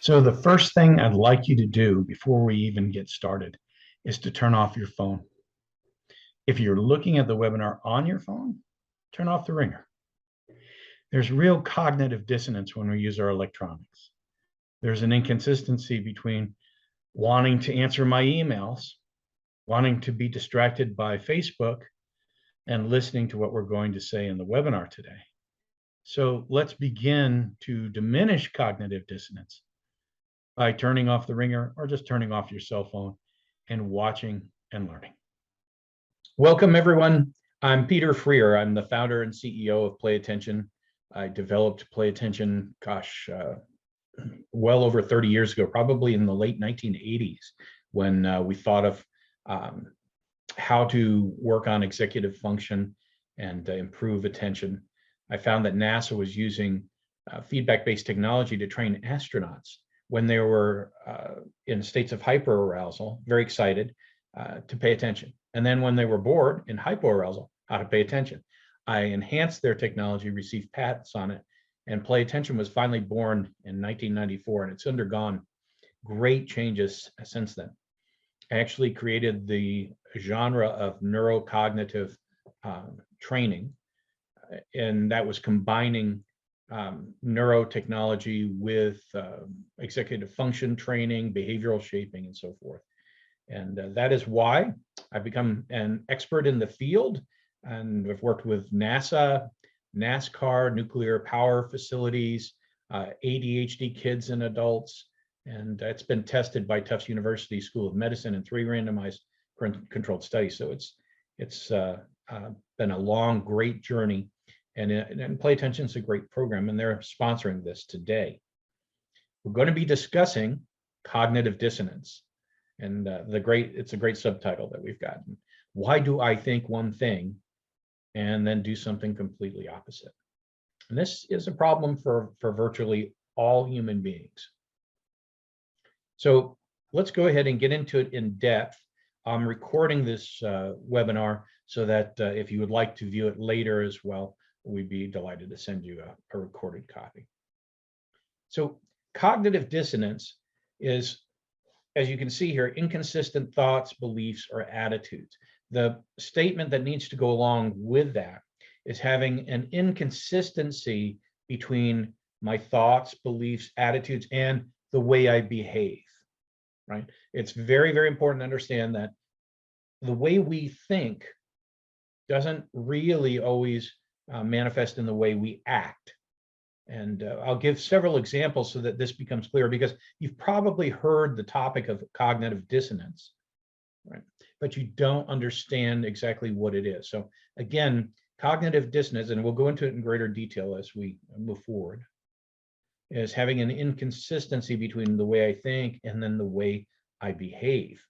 So the first thing I'd like you to do before we even get started is to turn off your phone. If you're looking at the webinar on your phone, turn off the ringer. There's real cognitive dissonance when we use our electronics. There's an inconsistency between wanting to answer my emails, wanting to be distracted by Facebook, and listening to what we're going to say in the webinar today. So let's begin to diminish cognitive dissonance by turning off the ringer or just turning off your cell phone and watching and learning. Welcome, everyone. I'm Peter Freer. I'm the founder and CEO of Play Attention. I developed Play Attention, well over 30 years ago, probably in the late 1980s, when we thought of how to work on executive function and improve attention. I found that NASA was using feedback-based technology to train astronauts when they were in states of hyperarousal, very excited, to pay attention. And then when they were bored in hypoarousal, how to pay attention. I enhanced their technology, received patents on it, and Play Attention was finally born in 1994, and it's undergone great changes since then. I actually created the genre of neurocognitive training, and that was combining neurotechnology with executive function training, behavioral shaping, and so forth. And that is why I've become an expert in the field, and I've worked with NASA, NASCAR, nuclear power facilities, ADHD kids and adults, and it's been tested by Tufts University School of Medicine in 3 randomized controlled studies. So it's been a long, great journey. And Play Attention is a great program, and they're sponsoring this today. We're going to be discussing cognitive dissonance, and it's a great subtitle that we've gotten. Why do I think one thing and then do something completely opposite? And this is a problem for virtually all human beings. So let's go ahead and get into it in depth. I'm recording this webinar so that if you would like to view it later as well, we'd be delighted to send you a recorded copy. So cognitive dissonance is, as you can see here, inconsistent thoughts, beliefs, or attitudes. The statement that needs to go along with that is having an inconsistency between my thoughts, beliefs, attitudes, and the way I behave, right? It's very, very important to understand that the way we think doesn't really always manifest in the way we act. And I'll give several examples so that this becomes clear, because you've probably heard the topic of cognitive dissonance, right? But you don't understand exactly what it is. So again, cognitive dissonance, and we'll go into it in greater detail as we move forward, is having an inconsistency between the way I think and then the way I behave.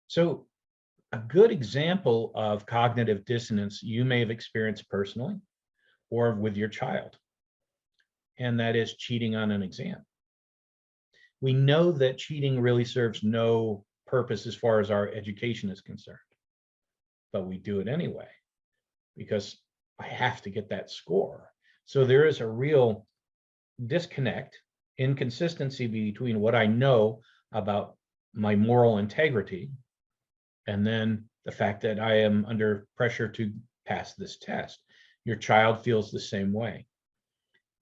So a good example of cognitive dissonance you may have experienced personally or with your child, and that is cheating on an exam. We know that cheating really serves no purpose as far as our education is concerned, but we do it anyway because I have to get that score. So there is a real disconnect, inconsistency between what I know about my moral integrity and then the fact that I am under pressure to pass this test. Your child feels the same way.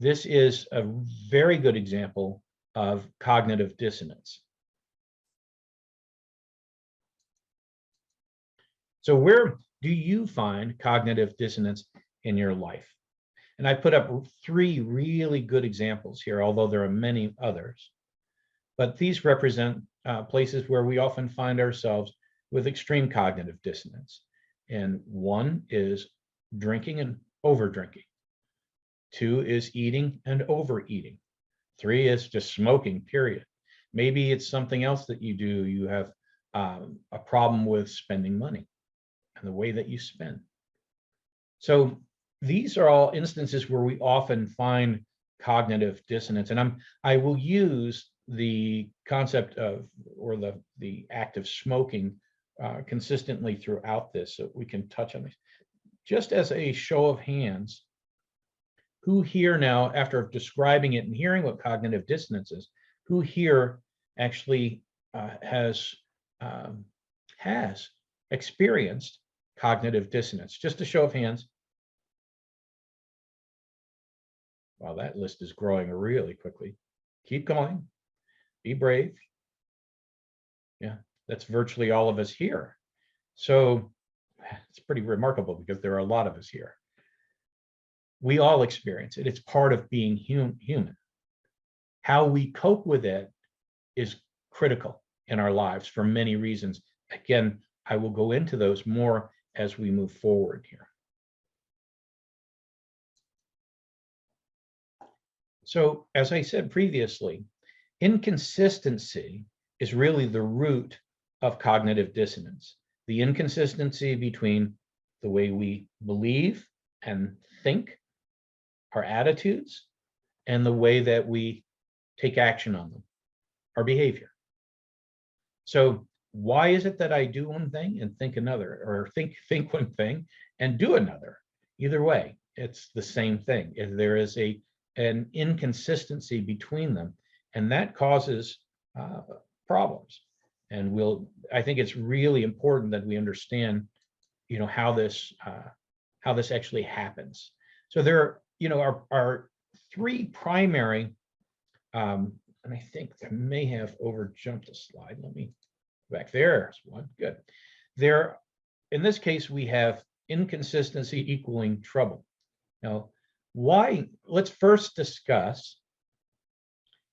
This is a very good example of cognitive dissonance. So where do you find cognitive dissonance in your life? And I put up 3 really good examples here, although there are many others. But these represent places where we often find ourselves with extreme cognitive dissonance. And 1 is drinking and over drinking. 2 is eating and overeating. 3 is just smoking, period. Maybe it's something else that you do. You have a problem with spending money and the way that you spend. So these are all instances where we often find cognitive dissonance. And I will use the concept of, or the act of smoking consistently throughout this, so we can touch on this. Just as a show of hands, Who here now, after describing it and hearing what cognitive dissonance is, who here actually has experienced cognitive dissonance? Just a show of hands. Wow, that list is growing really quickly. Keep going. Be brave. Yeah, that's virtually all of us here. So it's pretty remarkable because there are a lot of us here. We all experience it. It's part of being human. How we cope with it is critical in our lives for many reasons. Again, I will go into those more as we move forward here. So, as I said previously, inconsistency is really the root of cognitive dissonance. The inconsistency between the way we believe and think, our attitudes, and the way that we take action on them, our behavior. So why is it that I do one thing and think another, or think one thing and do another? Either way, it's the same thing. If there is an inconsistency between them, and that causes problems. And I think it's really important that we understand, how this actually happens. So there are three primary, and I think I may have overjumped a slide. Let me go back. There's one. Good. There, in this case, we have inconsistency equaling trouble. Now, why? Let's first discuss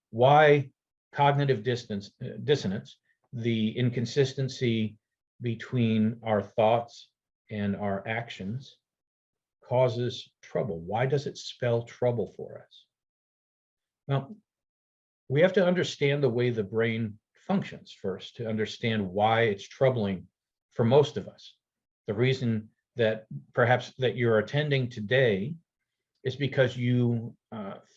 why cognitive dissonance, the inconsistency between our thoughts and our actions, causes trouble. Why does it spell trouble for us? Well, we have to understand the way the brain functions first to understand why it's troubling for most of us. The reason that perhaps that you're attending today is because you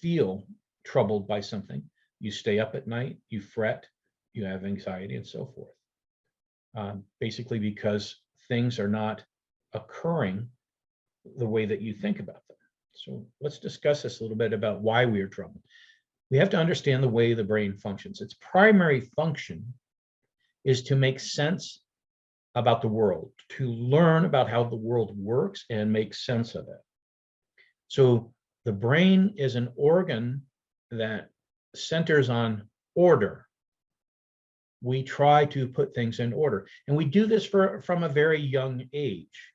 feel troubled by something. You stay up at night, you fret, you have anxiety, and so forth. Basically because things are not occurring the way that you think about them. So let's discuss this a little bit about why we are troubled. We have to understand the way the brain functions. Its primary function is to make sense about the world, to learn about how the world works and make sense of it. So the brain is an organ that centers on order. We try to put things in order, and we do this from a very young age,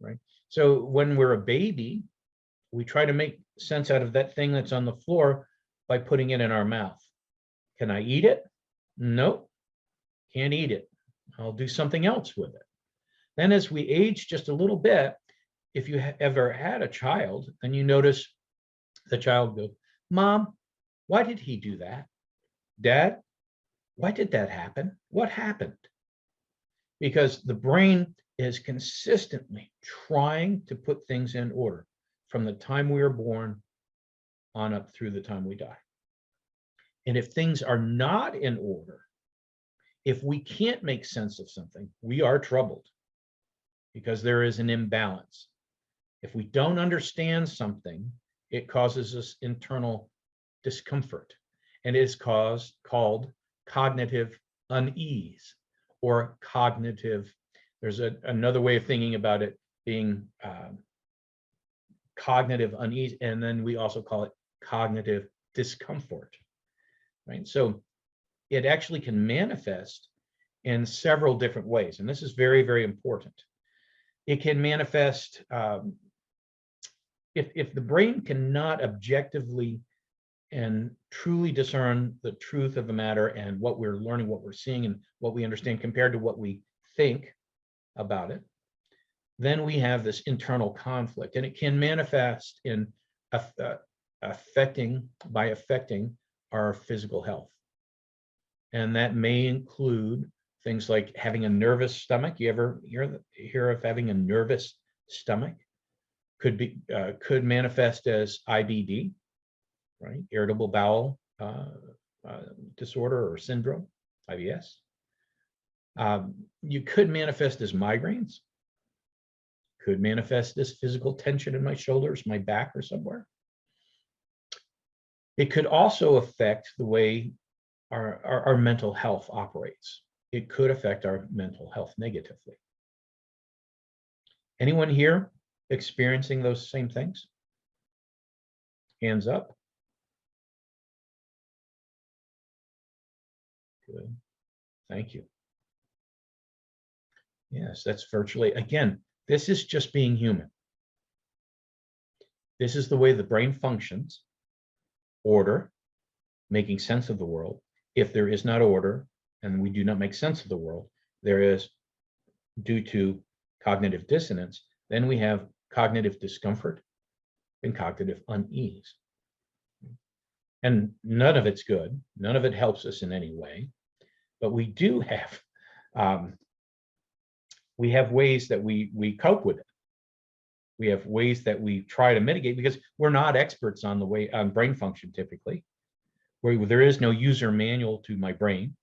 right? So when we're a baby, we try to make sense out of that thing that's on the floor by putting it in our mouth. Can I eat it? Nope, can't eat it. I'll do something else with it. Then as we age just a little bit, if you ever had a child, then you notice the child goes, Mom, why did he do that? Dad, why did that happen? What happened? Because the brain is consistently trying to put things in order from the time we are born on up through the time we die. And if things are not in order, if we can't make sense of something, we are troubled because there is an imbalance. If we don't understand something, it causes us internal discomfort, and it is called cognitive unease or cognitive. There's another way of thinking about it being cognitive unease, and then we also call it cognitive discomfort, right? So it actually can manifest in several different ways, and this is very, very important. It can manifest if the brain cannot objectively and truly discern the truth of the matter and what we're learning, what we're seeing, and what we understand compared to what we think about it, then we have this internal conflict, and it can manifest in affecting our physical health. And that may include things like having a nervous stomach. You ever hear of having a nervous stomach? Could manifest as IBD, right? Irritable bowel disorder or syndrome, IBS. You could manifest as migraines, Could manifest as physical tension in my shoulders, my back, or somewhere. It could also affect the way our mental health operates. It could affect our mental health negatively. Anyone here experiencing those same things? Hands up. Good. Thank you. Yes, that's virtually, again, this is just being human. This is the way the brain functions. Order, making sense of the world. If there is not order and we do not make sense of the world, there is, due to cognitive dissonance, then we have cognitive discomfort and cognitive unease. And none of it's good. None of it helps us in any way. But we do have ways that we cope with it. We have ways that we try to mitigate, because we're not experts on brain function typically, where there is no user manual to my brain.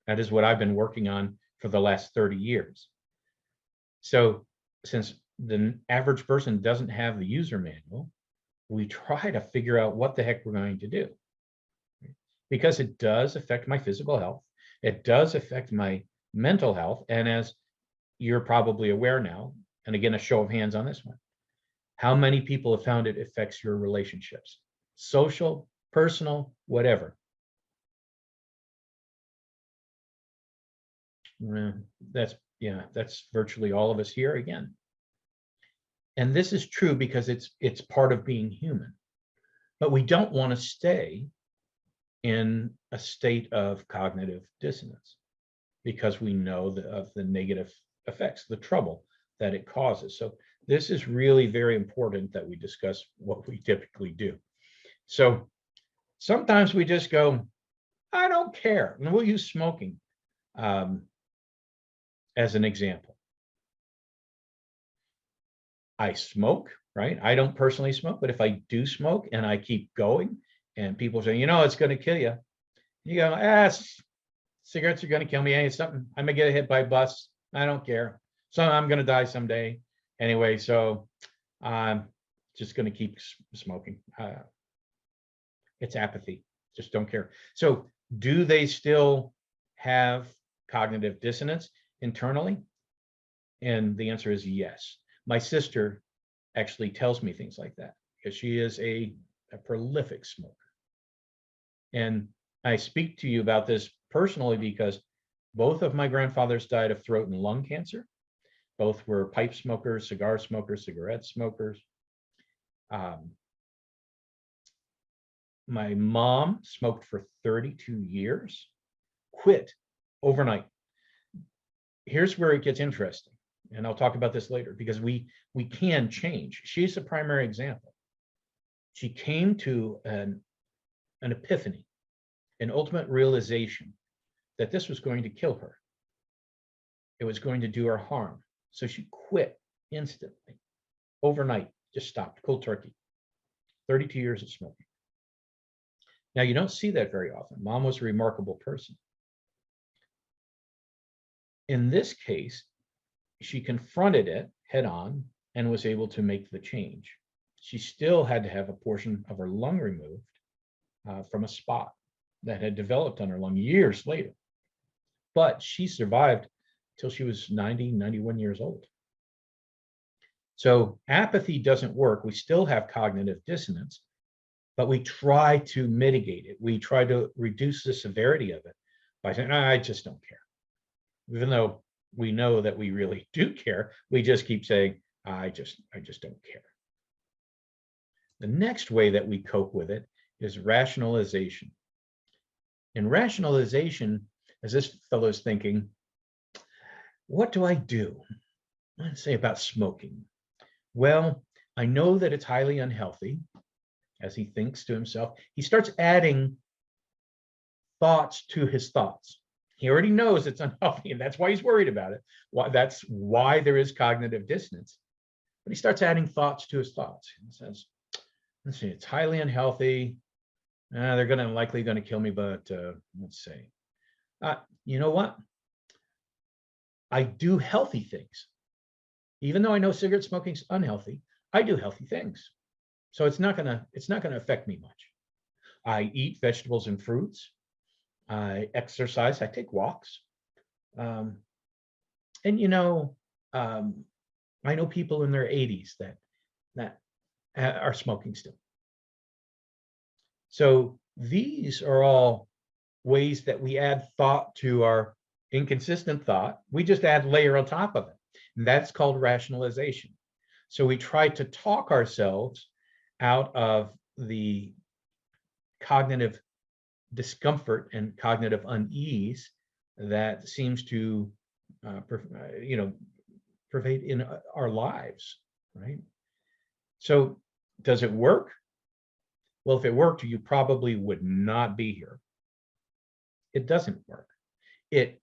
That is what I've been working on for the last 30 years. So since the average person doesn't have the user manual, we try to figure out what the heck we're going to do, because it does affect my physical health. It does affect my mental health. And as you're probably aware now, and again, a show of hands on this one, how many people have found it affects your relationships? Social, personal, whatever. That's virtually all of us here again. And this is true because it's part of being human. But we don't want to stay in a state of cognitive dissonance, because we know of the negative effects, the trouble that it causes. So this is really very important that we discuss what we typically do. So sometimes we just go, I don't care. And we'll use smoking as an example. I smoke, right? I don't personally smoke, but if I do smoke and I keep going and people say, it's going to kill you. You go, cigarettes are going to kill me. Hey, something, I'm going to get hit by a bus. I don't care. So I'm going to die someday. Anyway, so I'm just going to keep smoking. It's apathy. Just don't care. So do they still have cognitive dissonance internally? And the answer is yes. My sister actually tells me things like that, because she is a prolific smoker. And I speak to you about this personally because both of my grandfathers died of throat and lung cancer. Both were pipe smokers, cigar smokers, cigarette smokers. My mom smoked for 32 years, quit overnight. Here's where it gets interesting. And I'll talk about this later, because we can change. She's a primary example. She came to an epiphany, an ultimate realization that this was going to kill her. It was going to do her harm. So she quit instantly, overnight, just stopped, cold turkey. 32 years of smoking. Now, you don't see that very often. Mom was a remarkable person. In this case, she confronted it head on and was able to make the change. She still had to have a portion of her lung removed from a spot that had developed on her lung years later. But she survived till she was 90, 91 years old. So apathy doesn't work. We still have cognitive dissonance, but we try to mitigate it. We try to reduce the severity of it by saying, I just don't care. Even though we know that we really do care, we just keep saying, I just don't care. The next way that we cope with it is rationalization. In rationalization, as this fellow's thinking, what do I do? Let's say about smoking. Well, I know that it's highly unhealthy. As he thinks to himself, he starts adding thoughts to his thoughts. He already knows it's unhealthy, and that's why he's worried about it. That's why there is cognitive dissonance. But he starts adding thoughts to his thoughts. He says, let's see, it's highly unhealthy. They're likely going to kill me, but let's see. You know what? I do healthy things. Even though I know cigarette smoking's unhealthy, I do healthy things. So it's not gonna affect me much. I eat vegetables and fruits. I exercise. I take walks. Um, and I know people in their 80s that are smoking still. So these are all ways that we add thought to our inconsistent thought. We just add layer on top of it. And that's called rationalization. So we try to talk ourselves out of the cognitive discomfort and cognitive unease that seems to pervade in our lives, right? So does it work? Well, if it worked, you probably would not be here. It doesn't work. It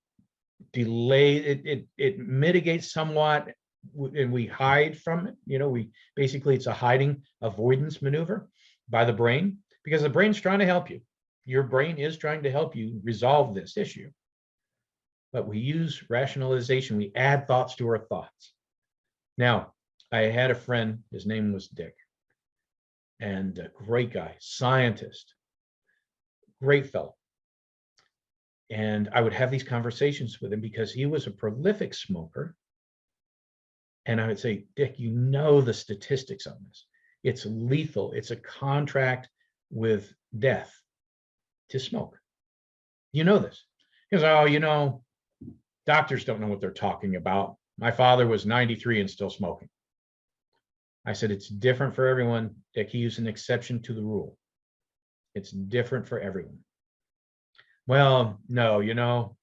mitigates somewhat, and we hide from it. We basically, it's a hiding avoidance maneuver by the brain, because the brain's trying to help you. Your brain is trying to help you resolve this issue. But we use rationalization. We add thoughts to our thoughts. Now, I had a friend, his name was Dick, and a great guy, scientist, great fellow. And I would have these conversations with him because he was a prolific smoker. And I would say, Dick, the statistics on this. It's lethal. It's a contract with death to smoke. You know this. He goes, oh, doctors don't know what they're talking about. My father was 93 and still smoking. I said, it's different for everyone. Dick, he used an exception to the rule. It's different for everyone. Well, no,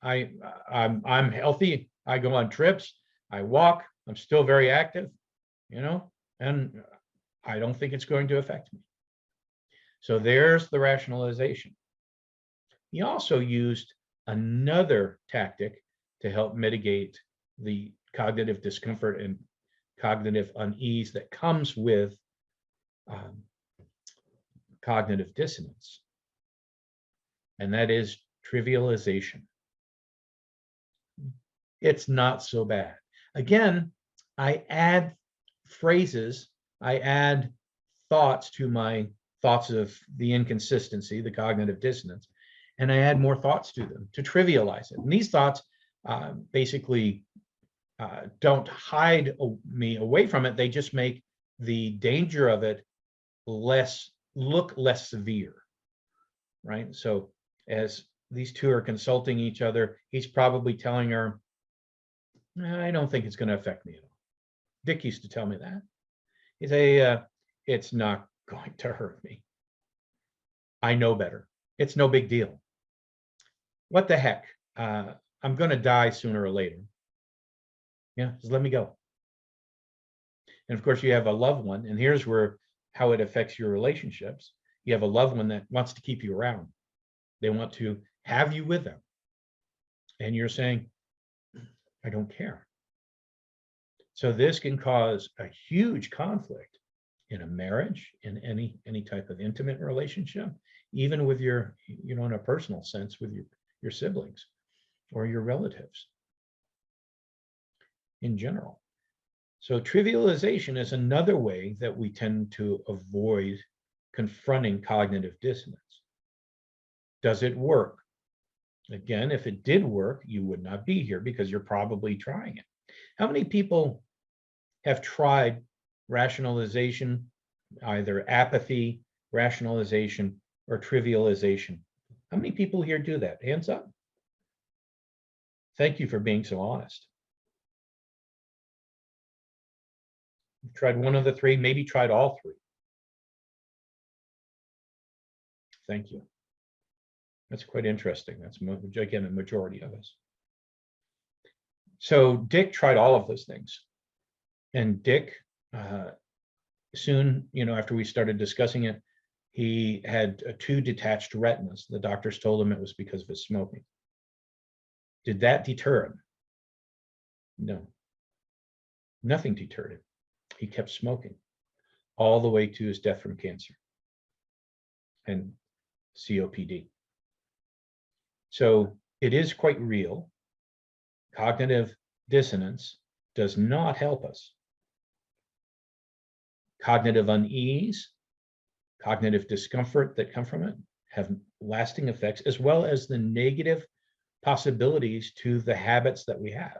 I'm healthy. I go on trips. I walk. I'm still very active, and I don't think it's going to affect me. So there's the rationalization. He also used another tactic to help mitigate the cognitive discomfort and cognitive unease that comes with cognitive dissonance. And that is trivialization. It's not so bad. Again, I add phrases, I add thoughts to my thoughts of the inconsistency, the cognitive dissonance, and I add more thoughts to them to trivialize it. And these thoughts basically don't hide me away from it. They just make the danger of it look less severe, right? So as these two are consulting each other, he's probably telling her, I don't think it's going to affect me at all. Dick used to tell me that. He'd say, it's not going to hurt me. I know better. It's no big deal. What the heck? I'm going to die sooner or later. Yeah, just let me go. And of course, you have a loved one, and here's how it affects your relationships. You have a loved one that wants to keep you around. They want to have you with them. And you're saying, I don't care. So this can cause a huge conflict in a marriage, in any type of intimate relationship, even with your, in a personal sense, with your siblings or your relatives in general. So trivialization is another way that we tend to avoid confronting cognitive dissonance. Does it work? Again, if it did work, you would not be here because you're probably trying it. How many people have tried rationalization, either apathy, rationalization, or trivialization? How many people here do that? Hands up. Thank you for being so honest. You've tried one of the three, maybe tried all three. Thank you. That's quite interesting. That's, again, a majority of us. So Dick tried all of those things. And Dick, soon, after we started discussing it, he had 2 detached retinas. The doctors told him it was because of his smoking. Did that deter him? No. Nothing deterred him. He kept smoking all the way to his death from cancer and COPD. So it is quite real. Cognitive dissonance does not help us. cognitive unease, cognitive discomfort that come from it have lasting effects, as well as the negative possibilities to the habits that we have.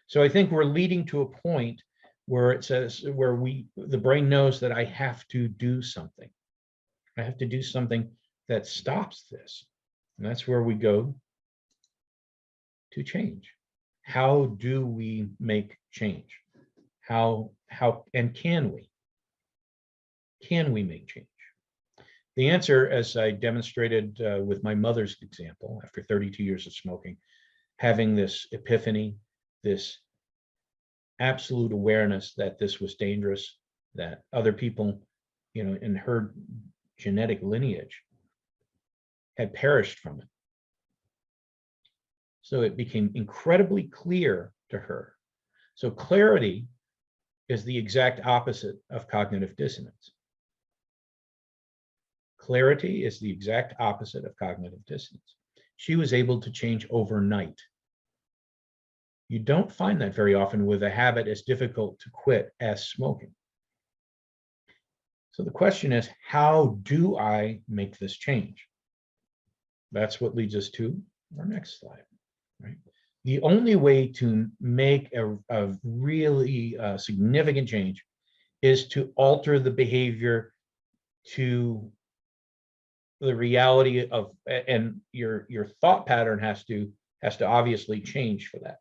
So I think we're leading to a point where it says, where the brain knows that I have to do something. I have to do something that stops this. And that's where we go to change. How do we make change? How and can we? Can we make change? The answer, as I demonstrated with my mother's example, after 32 years of smoking, having this epiphany, this absolute awareness that this was dangerous, that other people, in her genetic lineage had perished from it. So it became incredibly clear to her. So clarity is the exact opposite of cognitive dissonance. Clarity is the exact opposite of cognitive dissonance. She was able to change overnight. You don't find that very often with a habit as difficult to quit as smoking. So the question is, how do I make this change? That's what leads us to our next slide, right? The only way to make a really significant change is to alter the behavior to the reality of, and your thought pattern has to obviously change for that.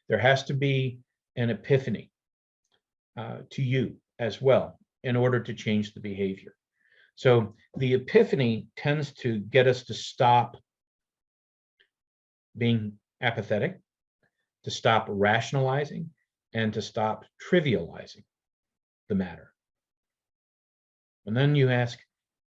There has to be an epiphany to you as well in order to change the behavior. So the epiphany tends to get us to stop being apathetic, to stop rationalizing, and to stop trivializing the matter. And then you ask,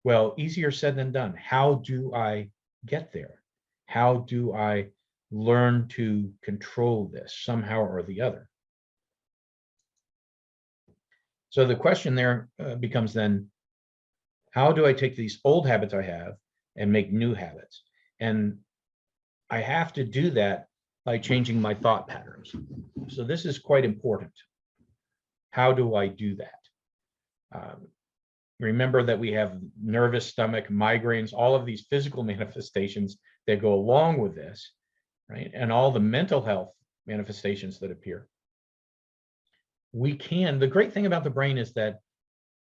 well, easier said than done. How do I get there? How do I learn to control this somehow or the other? So the question there becomes then, how do I take these old habits I have and make new habits? And I have to do that by changing my thought patterns. So this is quite important. How do I do that? Remember that we have nervous stomach, migraines, all of these physical manifestations that go along with this, right? And all the mental health manifestations that appear. The great thing about the brain is that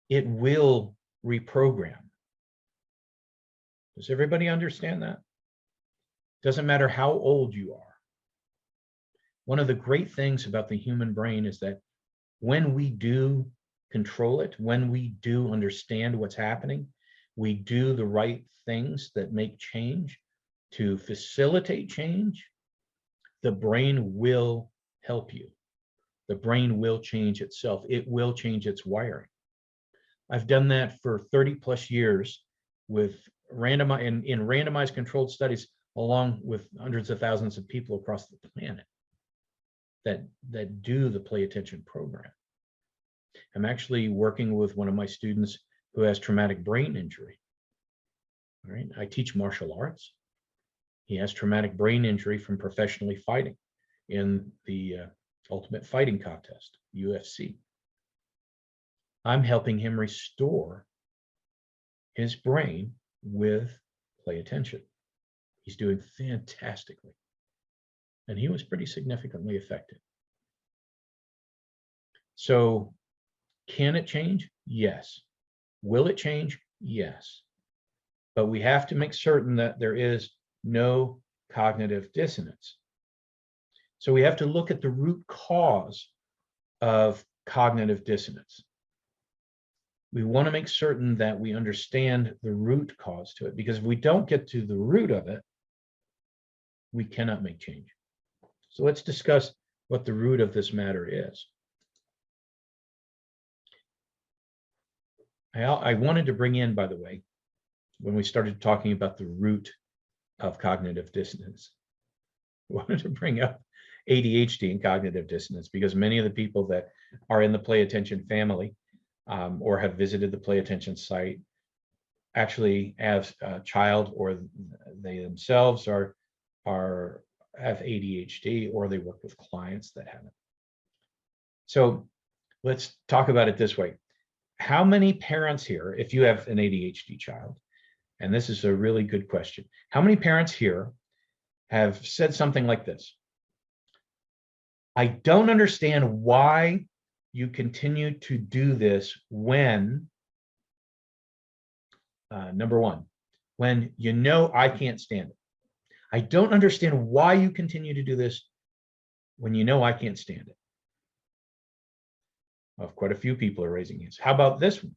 it will reprogram. Does everybody understand that? Doesn't matter how old you are. One of the great things about the human brain is that when we do control it, when we do understand what's happening, we do the right things that make change to facilitate change, the brain will help you. The brain will change itself. It will change its wiring. I've done that for 30 plus years with randomized controlled studies, along with hundreds of thousands of people across the planet that do the Play Attention program. I'm actually working with one of my students who has traumatic brain injury. All right, I teach martial arts. He has traumatic brain injury from professionally fighting in the Ultimate Fighting Contest, UFC. I'm helping him restore his brain with Play Attention. He's doing fantastically. And he was pretty significantly affected. So can it change? Yes. Will it change? Yes. But we have to make certain that there is no cognitive dissonance. So we have to look at the root cause of cognitive dissonance. We want to make certain that we understand the root cause to it, because if we don't get to the root of it, we cannot make change. So let's discuss what the root of this matter is. I wanted to bring in, by the way, when we started talking about the root of cognitive dissonance, I wanted to bring up ADHD and cognitive dissonance, because many of the people that are in the Play Attention family or have visited the Play Attention site actually have a child, or they themselves have ADHD, or they work with clients that have it. So let's talk about it this way. how many parents here, if you have an ADHD child, and this is a really good question, how many parents here have said something like this? I don't understand why you continue to do this when, number one, when you know I can't stand it. I don't understand why you continue to do this when you know I can't stand it. Well, quite a few people are raising hands. How about this one?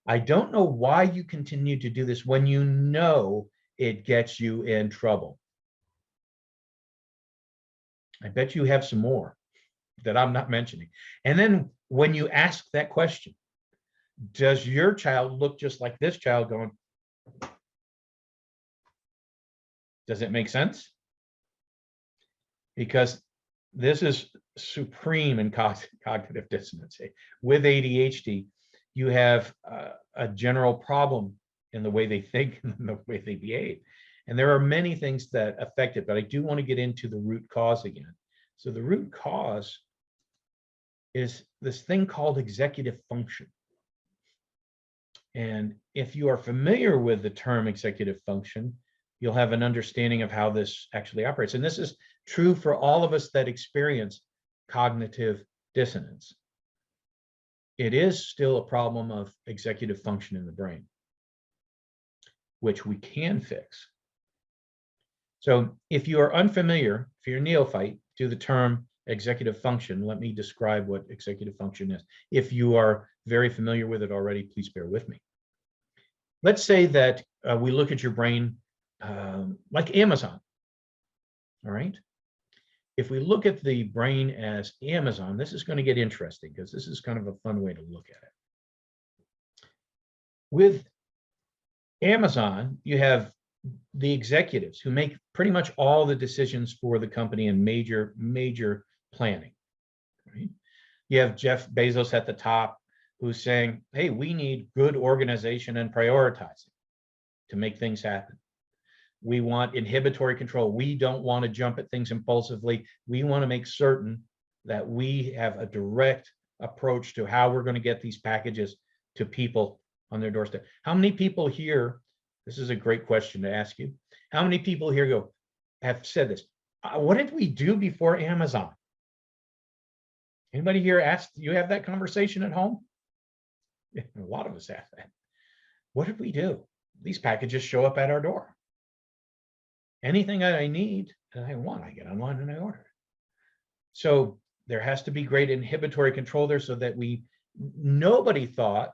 I don't know why you continue to do this when you know it gets you in trouble. I bet you have some more that I'm not mentioning. And then when you ask that question, does your child look just like this child going, does it make sense? Because this is supreme in cognitive dissonance. With ADHD, you have a general problem in the way they think and the way they behave. And there are many things that affect it, but I do want to get into the root cause again. So the root cause is this thing called executive function. And if you are familiar with the term executive function, you'll have an understanding of how this actually operates. And this is true for all of us that experience cognitive dissonance. It is still a problem of executive function in the brain, which we can fix. So if you are unfamiliar, if you're a neophyte to the term executive function, let me describe what executive function is. If you are very familiar with it already, please bear with me. Let's say that we look at your brain like Amazon, all right? If we look at the brain as Amazon, this is going to get interesting because this is kind of a fun way to look at it. With Amazon, you have the executives who make pretty much all the decisions for the company and major planning. Right? You have Jeff Bezos at the top who's saying, hey, we need good organization and prioritizing to make things happen. We want inhibitory control. We don't want to jump at things impulsively. We want to make certain that we have a direct approach to how we're going to get these packages to people on their doorstep. How many people here, this is a great question to ask you, how many people here have said this? What did we do before Amazon? Anybody here asked, you have that conversation at home? Yeah, a lot of us have that. What did we do? These packages show up at our door. Anything that I need and I want, I get online and I order it. So there has to be great inhibitory control there so that nobody thought,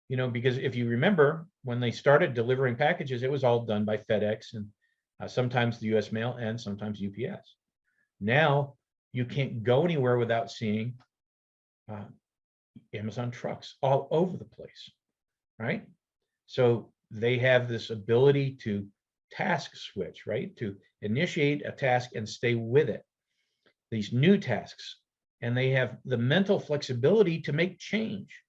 because if you remember when they started delivering packages, it was all done by FedEx and sometimes the US Mail and sometimes UPS. Now you can't go anywhere without seeing Amazon trucks all over the place, right? So they have this ability to task switch, right? To initiate a task and stay with it. These new tasks, and they have the mental flexibility to make change.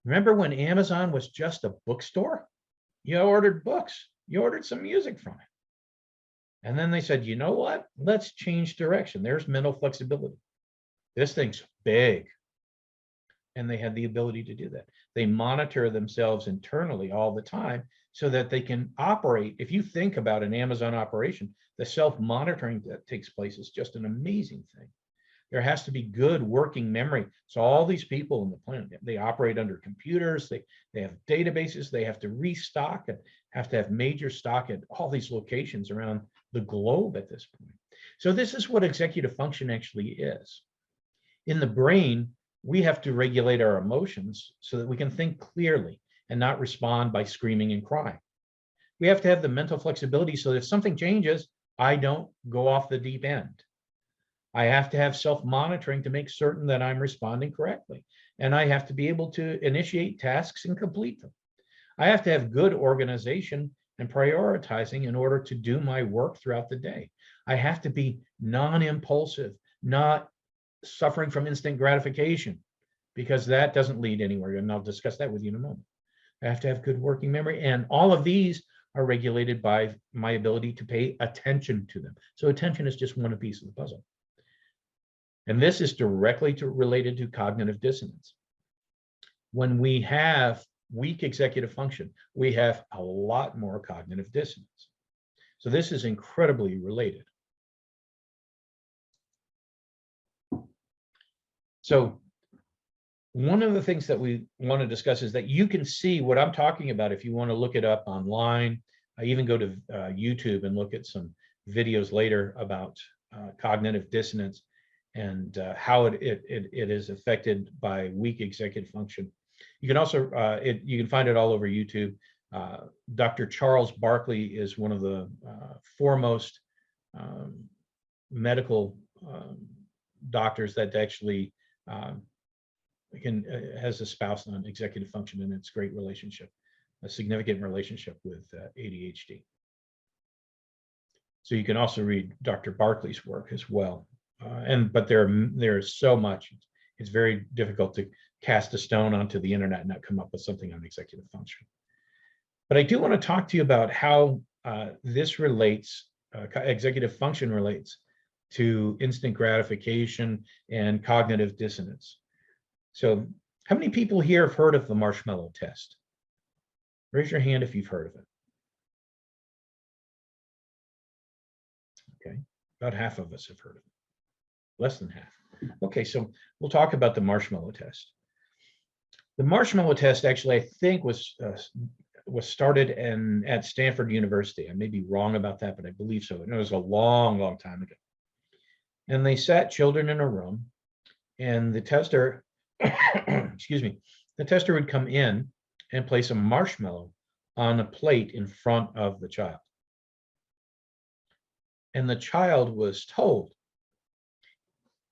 Remember when Amazon was just a bookstore? You ordered books, you ordered some music from it. And then they said, you know what? Let's change direction. There's mental flexibility. This thing's big. And they had the ability to do that. They monitor themselves internally all the time so that they can operate. If you think about an Amazon operation, the self-monitoring that takes place is just an amazing thing. There has to be good working memory. So all these people on the planet, they operate under computers, they have databases, they have to restock and have to have major stock at all these locations around the globe at this point. So this is what executive function actually is. In the brain, we have to regulate our emotions so that we can think clearly and not respond by screaming and crying. We have to have the mental flexibility so that if something changes, I don't go off the deep end. I have to have self-monitoring to make certain that I'm responding correctly. And I have to be able to initiate tasks and complete them. I have to have good organization and prioritizing in order to do my work throughout the day. I have to be non-impulsive, not suffering from instant gratification, because that doesn't lead anywhere. And I'll discuss that with you in a moment. I have to have good working memory. And all of these are regulated by my ability to pay attention to them. So attention is just one piece of the puzzle. And this is directly related to cognitive dissonance. When we have weak executive function, we have a lot more cognitive dissonance. So this is incredibly related. So one of the things that we want to discuss is that you can see what I'm talking about if you want to look it up online. I even go to YouTube and look at some videos later about cognitive dissonance and how it is affected by weak executive function. You can also, you can find it all over YouTube. Dr. Charles Barkley is one of the foremost medical doctors that actually has espoused on executive function and its great relationship, a significant relationship with ADHD. So you can also read Dr. Barkley's work as well. But there is so much. It's very difficult to cast a stone onto the internet and not come up with something on executive function. But I do want to talk to you about how this relates, executive function relates to instant gratification and cognitive dissonance. So how many people here have heard of the Marshmallow test? Raise your hand if you've heard of it. Okay, about half of us have heard of it. Less than half. Okay, so we'll talk about the Marshmallow test. The Marshmallow test actually, I think, was started at Stanford University. I may be wrong about that, but I believe so. And it was a long, long time ago. And they sat children in a room, and the tester, excuse me, the tester would come in and place a marshmallow on a plate in front of the child. And the child was told,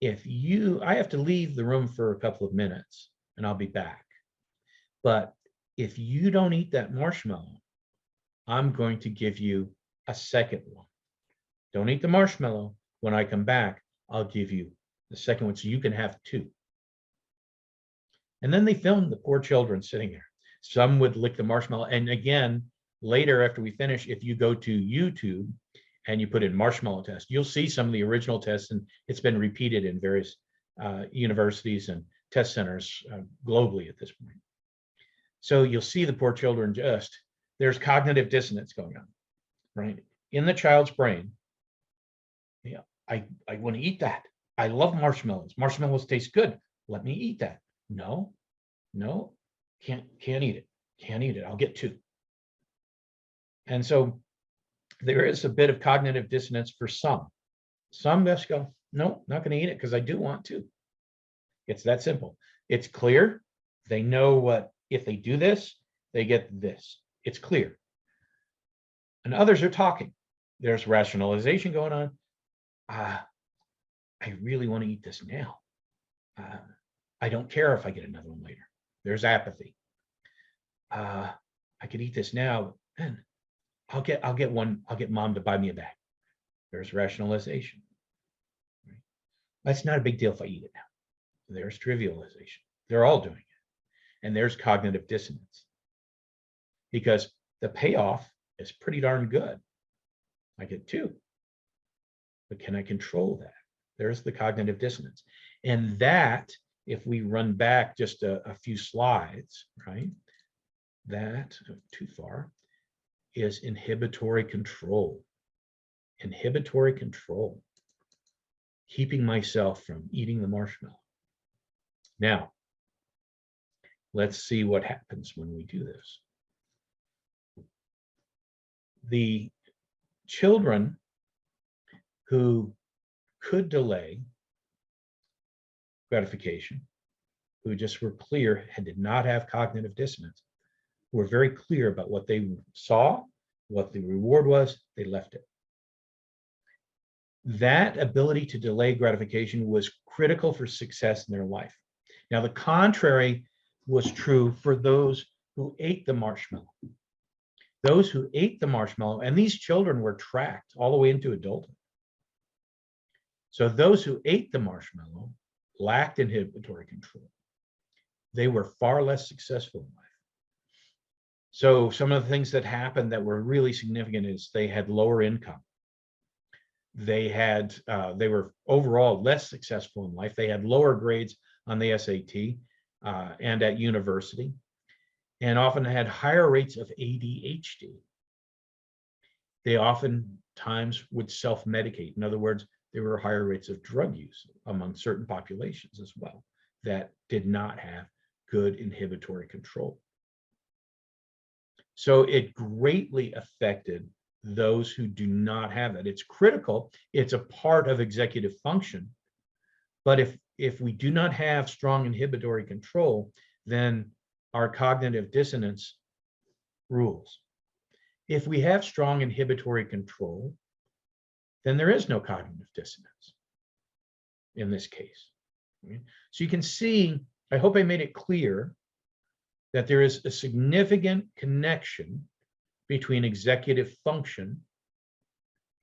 I have to leave the room for a couple of minutes and I'll be back. But if you don't eat that marshmallow, I'm going to give you a second one. Don't eat the marshmallow. When I come back, I'll give you the second one so you can have two. And then they filmed the poor children sitting there. Some would lick the marshmallow. And again, later after we finish, if you go to YouTube and you put in marshmallow test, you'll see some of the original tests, and it's been repeated in various universities and test centers globally at this point. So you'll see the poor children there's cognitive dissonance going on, right? In the child's brain. Yeah, I want to eat that. I love marshmallows. Marshmallows taste good. Let me eat that. No, can't eat it. Can't eat it. I'll get two. And so there is a bit of cognitive dissonance for some. Some just go, no, not going to eat it because I do want to. It's that simple. It's clear. They know what, if they do this, they get this. It's clear. And others are talking. There's rationalization going on. I really want to eat this now. I don't care if I get another one later. There's apathy. I could eat this now, and I'll get one. I'll get mom to buy me a bag. There's rationalization. Right? That's not a big deal if I eat it now. There's trivialization. They're all doing it. And there's cognitive dissonance. Because the payoff is pretty darn good. I get two. But can I control that? There's the cognitive dissonance. And that, if we run back just a few slides, right? That, too far, is inhibitory control. Inhibitory control. Keeping myself from eating the marshmallow. Now, let's see what happens when we do this. The children who could delay gratification, who just were clear and did not have cognitive dissonance, were very clear about what they saw, what the reward was, they left it. That ability to delay gratification was critical for success in their life. Now, the contrary was true for those who ate the marshmallow. Those who ate the marshmallow, and these children were tracked all the way into adulthood. So those who ate the marshmallow lacked inhibitory control. They were far less successful in life. So some of the things that happened that were really significant is they had lower income. They were overall less successful in life. They had lower grades on the SAT. and at university, and often had higher rates of ADHD. They oftentimes would self-medicate. In other words, there were higher rates of drug use among certain populations as well that did not have good inhibitory control. So it greatly affected those who do not have it. It's critical. It's a part of executive function. But if we do not have strong inhibitory control, then our cognitive dissonance rules. If we have strong inhibitory control, then there is no cognitive dissonance in this case. So you can see, I hope I made it clear that there is a significant connection between executive function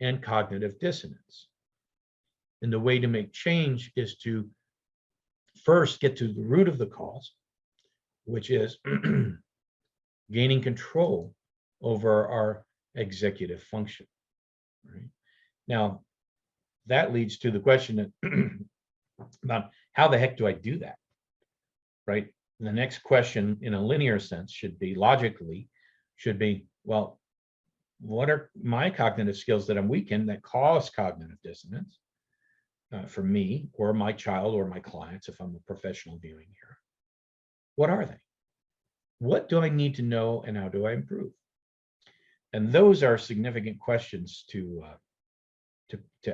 and cognitive dissonance. And the way to make change is to first get to the root of the cause, which is gaining control over our executive function. Right? Now, that leads to the question about how the heck do I do that? Right? The next question in a linear sense should be, logically, should be, well, what are my cognitive skills that I'm weak in that cause cognitive dissonance for me or my child or my clients if I'm a professional viewing here? What are they? What do I need to know and how do I improve? And those are significant questions to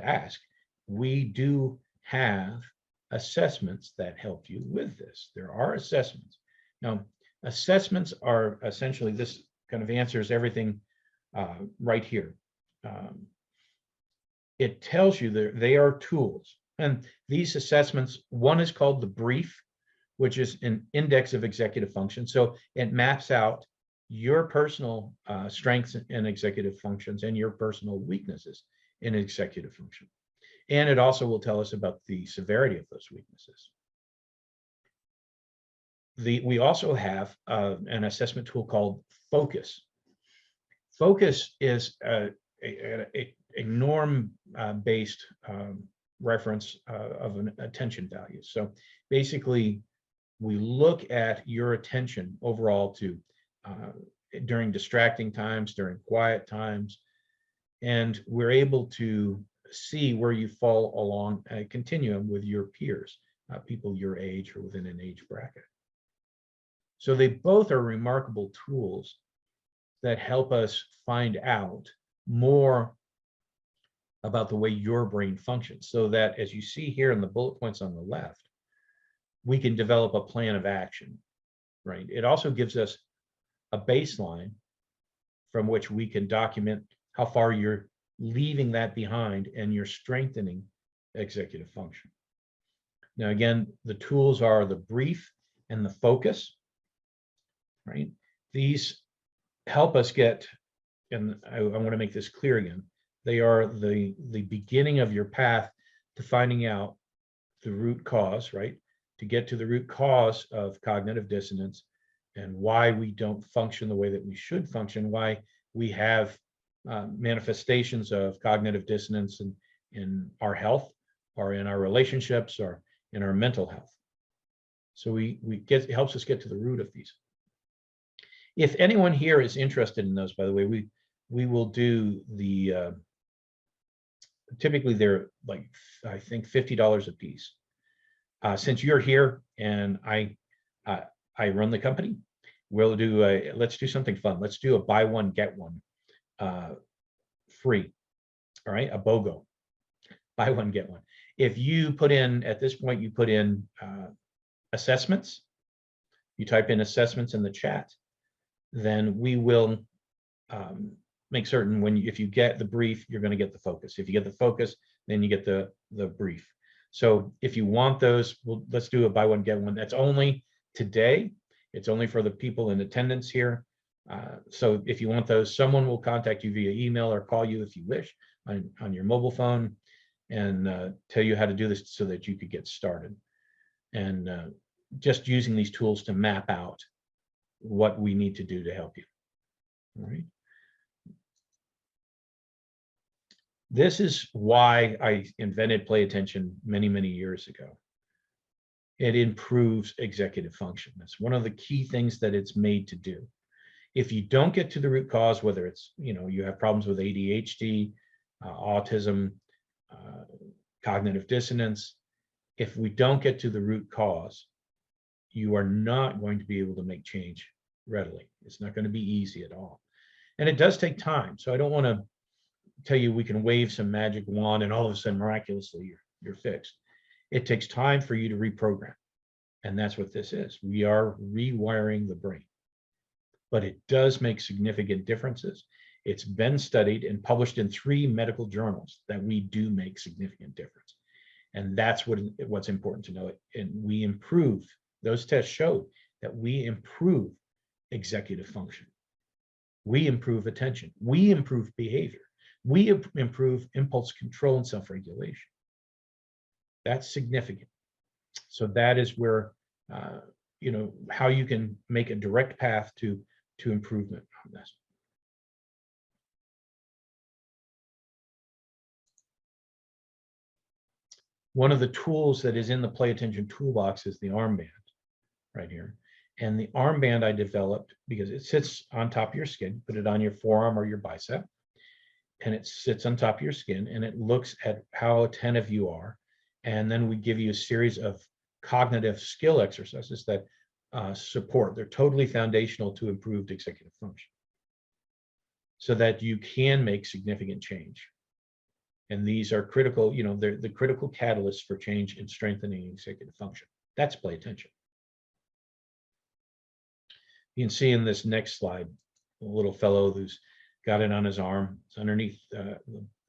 ask. We do have assessments that help you with this. There are assessments. Now, assessments are essentially, this kind of answers everything right here. It tells you that they are tools. And these assessments, one is called the brief, which is an index of executive function. So it maps out your personal strengths and executive functions and your personal weaknesses in executive function. And it also will tell us about the severity of those weaknesses. We also have an assessment tool called Focus. Focus is a norm-based reference of an attention value. So basically, we look at your attention overall to during distracting times, during quiet times, and we're able to see where you fall along a continuum with your peers, people your age or within an age bracket. So they both are remarkable tools that help us find out more about the way your brain functions, so that, as you see here in the bullet points on the left, we can develop a plan of action, right? It also gives us a baseline from which we can document how far you're leaving that behind and you're strengthening executive function. Now, again, the tools are the brief and the focus, right? These help us get, and I want to make this clear again, they are the beginning of your path to finding out the root cause, right? To get to the root cause of cognitive dissonance and why we don't function the way that we should function, why we have manifestations of cognitive dissonance in our health or in our relationships or in our mental health. So it helps us get to the root of these. If anyone here is interested in those, by the way, we will do the, typically they're like, I think $50 a piece. Since you're here and I run the company, we'll do let's do something fun. Let's do a buy one, get one free. All right, a BOGO, buy one, get one. If you put in, at this point, you put in assessments, you type in assessments in the chat, then we will make certain if you get the brief, you're going to get the focus. If you get the focus, then you get the brief. So if you want those, let's do a buy one, get one. That's only today. It's only for the people in attendance here. So if you want those, someone will contact you via email or call you if you wish on your mobile phone and tell you how to do this so that you could get started. And just using these tools to map out what we need to do to help you. All right. This is why I invented Play Attention many, many years ago. it improves executive function. That's one of the key things that it's made to do. If you don't get to the root cause, whether it's, you have problems with ADHD, autism, cognitive dissonance, if we don't get to the root cause, you are not going to be able to make change readily. It's not going to be easy at all. And it does take time. So I don't want to tell you we can wave some magic wand and all of a sudden miraculously you're fixed. It takes time for you to reprogram. And that's what this is. We are rewiring the brain. But it does make significant differences. It's been studied and published in 3 medical journals that we do make significant difference. And that's what's important to know. And we improve, those tests showed that we improve executive function. We improve attention. We improve behavior. We improve impulse control and self-regulation. That's significant. So that is where, how you can make a direct path to improvement on this. One of the tools that is in the Play Attention toolbox is the armband right here. And the armband I developed because it sits on top of your skin, put it on your forearm or your bicep, and it sits on top of your skin and it looks at how attentive you are. And then we give you a series of cognitive skill exercises that support. They're totally foundational to improved executive function so that you can make significant change. And these are critical, they're the critical catalysts for change in strengthening executive function. That's Play Attention. You can see in this next slide, a little fellow who's got it on his arm. It's underneath, the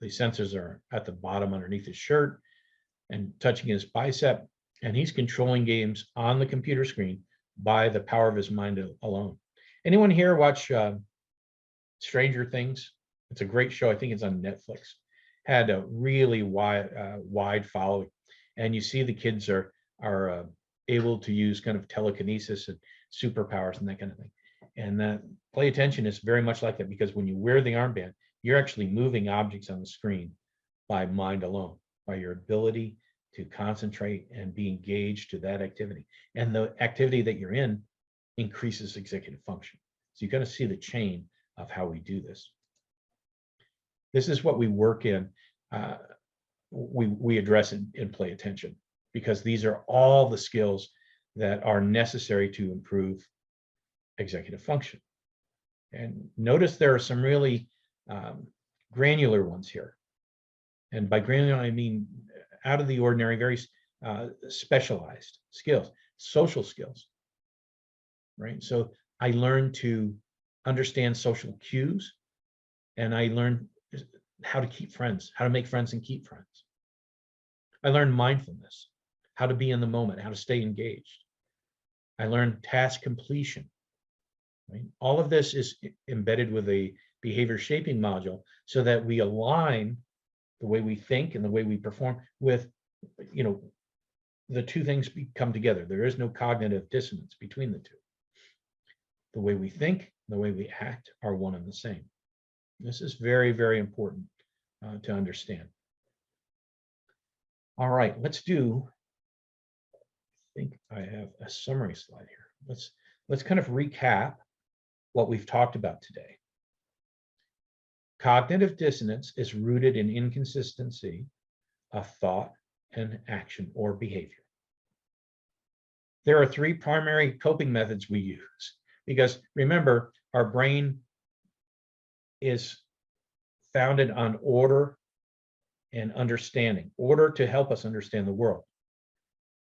sensors are at the bottom underneath his shirt and touching his bicep. And he's controlling games on the computer screen by the power of his mind alone. Anyone here watch Stranger Things? It's a great show. I think it's on Netflix. Had a really wide following, and you see the kids are able to use kind of telekinesis and superpowers and that kind of thing. And that Play Attention is very much like that, because when you wear the armband, you're actually moving objects on the screen by mind alone, by your ability to concentrate and be engaged to that activity. And the activity that you're in increases executive function. So you got to see the chain of how we do this. This is what we work in, we address in Play Attention, because these are all the skills that are necessary to improve executive function. And notice there are some really granular ones here. And by granular, I mean out of the ordinary, very specialized skills, social skills, right? So I learned to understand social cues, and I learned how to keep friends, how to make friends and keep friends. I learned mindfulness, how to be in the moment, how to stay engaged. I learned task completion, right? All of this is embedded with a behavior shaping module so that we align the way we think and the way we perform with, the two things come together. There is no cognitive dissonance between the two. The way we think, the way we act are one and the same. This is very, very important to understand. All right, let's do, I think I have a summary slide here. Let's kind of recap what we've talked about today. Cognitive dissonance is rooted in inconsistency of thought and action or behavior. There are 3 primary coping methods we use, because remember, our brain is founded on order and understanding, order to help us understand the world.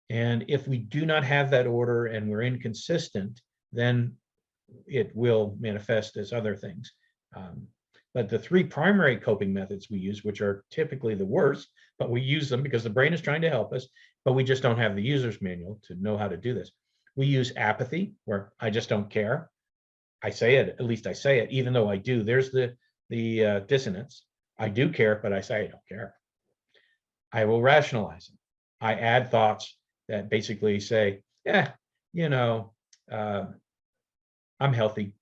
And if we do not have that order and we're inconsistent, then it will manifest as other things. But the 3 primary coping methods we use, which are typically the worst, but we use them because the brain is trying to help us, but we just don't have the user's manual to know how to do this. We use apathy, where I just don't care. I say it, at least I say it, even though I do. There's the dissonance. I do care, but I say I don't care. I will rationalize it. I add thoughts that basically say, yeah, I'm healthy.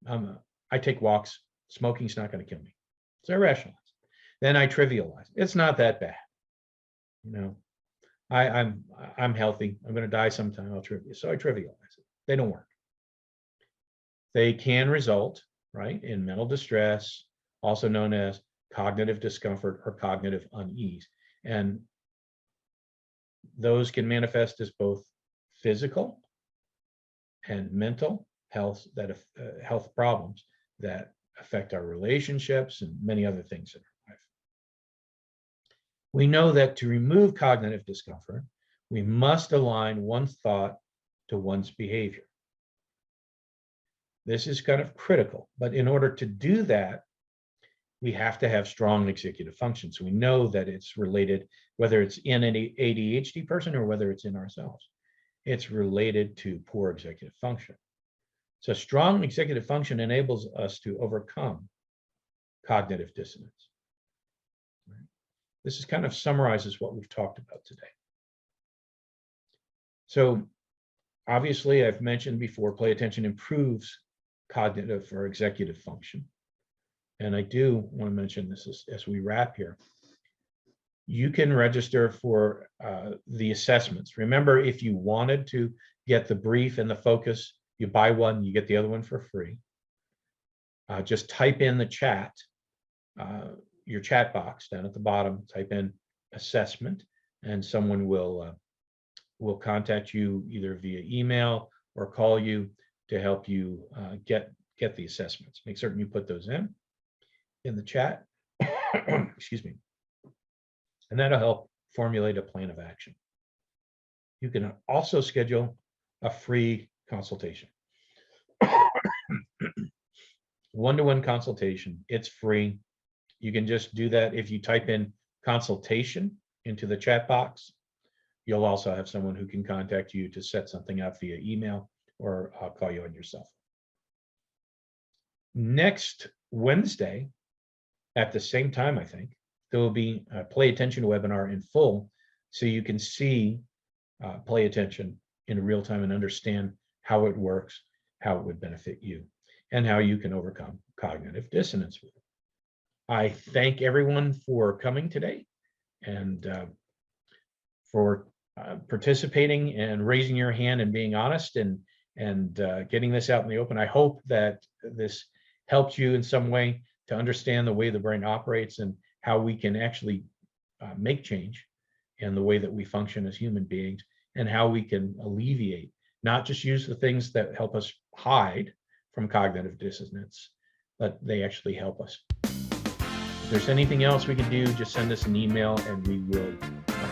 I take walks. Smoking's not going to kill me. So I rationalize. Then I trivialize. It's not that bad. I'm healthy. I'm going to die sometime. I'll trivialize. So I trivialize it. They don't work. They can result, right, in mental distress, also known as cognitive discomfort or cognitive unease. And those can manifest as both physical and mental health health problems that affect our relationships and many other things in our life. We know that to remove cognitive discomfort, we must align one's thought to one's behavior. This is kind of critical, but in order to do that, we have to have strong executive function. So we know that it's related, whether it's in an ADHD person or whether it's in ourselves, it's related to poor executive function. So strong executive function enables us to overcome cognitive dissonance. This is kind of summarizes what we've talked about today. So obviously, I've mentioned before, play attention improves cognitive or executive function. And I do want to mention this as we wrap here. You can register for the assessments. Remember, if you wanted to get the brief and the focus, you buy one, you get the other one for free. Just type in the chat, your chat box down at the bottom, type in assessment, and someone will contact you either via email or call you to help you get the assessments. Make certain you put those in the chat. Excuse me. And that'll help formulate a plan of action. You can also schedule a free consultation. One-to-one consultation, it's free. You can just do that if you type in consultation into the chat box. You'll also have someone who can contact you to set something up via email, or I'll call you on your cell phone. Next Wednesday, at the same time, I think, there will be a Play Attention webinar in full, so you can see Play Attention in real time and understand how it works, how it would benefit you, and how you can overcome cognitive dissonance with it. I thank everyone for coming today and for participating and raising your hand and being honest and getting this out in the open. I hope that this helped you in some way to understand the way the brain operates and how we can actually make change in the way that we function as human beings, and how we can alleviate, not just use the things that help us hide from cognitive dissonance, but they actually help us. If there's anything else we can do, just send us an email and we will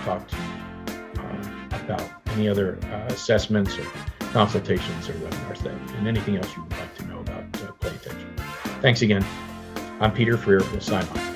talk to you about any other assessments or consultations or webinars and anything else you would like to know about Play Attention. Thanks again. I'm Peter Freer. We'll sign off.